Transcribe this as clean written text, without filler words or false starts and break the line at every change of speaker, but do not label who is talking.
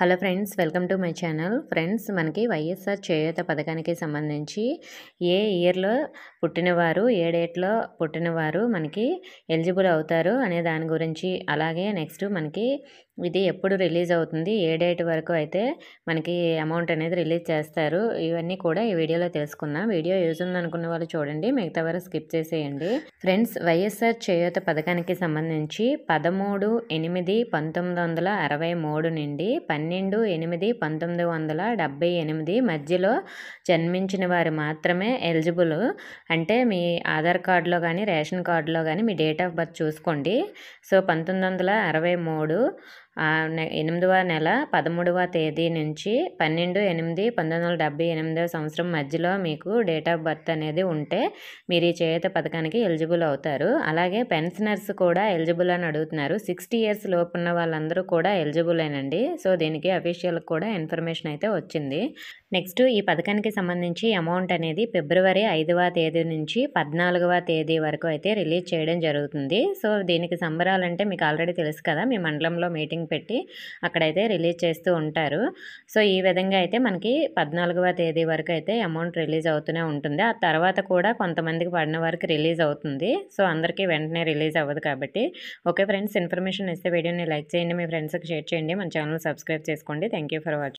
Hello friends, welcome to my channel. Friends, మనకి వైఎస్ఆర్ చేయూత పథకానికి సంబంధించి ఏ ఇయర్లో పుట్టినవారు, ఏ డేట్లో పుట్టినవారు మనకి ఎలిజిబుల్ అవుతారు అనే దాని గురించి, అలాగే నెక్స్ట్ మనకి ఇది ఎప్పుడు రిలీజ్ అవుతుంది, ఏ డేట్ వరకు అయితే మనకి అమౌంట్ అనేది రిలీజ్ చేస్తారు, ఇవన్నీ కూడా ఈ వీడియోలో తెలుసుకుందాం. వీడియో యూజ్ ఉందనుకున్న వాళ్ళు చూడండి, మిగతా వారు స్కిప్ చేసేయండి. ఫ్రెండ్స్, వైఎస్ఆర్ చేయూత పథకానికి సంబంధించి 13/8/1963 నుండి 12/8/1978 మధ్యలో జన్మించిన వారు మాత్రమే ఎలిజిబుల్. అంటే మీ ఆధార్ కార్డులో కానీ రేషన్ కార్డులో కానీ మీ డేట్ ఆఫ్ బర్త్ చూసుకోండి. సో 1963 8వ నెల 13వ తేదీ నుంచి 12/8/1978 సంవత్సరం మధ్యలో మీకు డేట్ ఆఫ్ బర్త్ అనేది ఉంటే మీరు ఈ చేయూత పథకానికి ఎలిజిబుల్ అవుతారు. అలాగే పెన్షనర్స్ కూడా ఎలిజిబుల్ అని అడుగుతున్నారు. 60 ఇయర్స్ లోపు ఉన్న వాళ్ళందరూ కూడా ఎలిజిబులేనండి. సో దీనికి అఫీషియల్కి కూడా ఇన్ఫర్మేషన్ అయితే వచ్చింది. నెక్స్ట్, ఈ పథకానికి సంబంధించి అమౌంట్ అనేది ఫిబ్రవరి 5వ తేదీ నుంచి 14వ తేదీ వరకు అయితే రిలీజ్ చేయడం జరుగుతుంది. సో దీనికి సంబరాలంటే మీకు ఆల్రెడీ తెలుసు కదా, మీ మండలంలో మీటింగ్ పెట్టి అక్కడైతే రిలీజ్ చేస్తూ ఉంటారు. సో ఈ విధంగా అయితే మనకి 14వ తేదీ వరకు అయితే అమౌంట్ రిలీజ్ అవుతూనే ఉంటుంది. ఆ తర్వాత కూడా కొంతమందికి పడిన వారికి రిలీజ్ అవుతుంది. సో అందరికీ వెంటనే రిలీజ్ అవ్వదు కాబట్టి. ఓకే ఫ్రెండ్స్, ఇన్ఫర్మేషన్ ఇస్తే వీడియోని లైక్ చేయండి, మీ ఫ్రెండ్స్కి షేర్ చేయండి, మన ఛానల్ సబ్స్క్రైబ్ చేసుకోండి. Thank you for watching.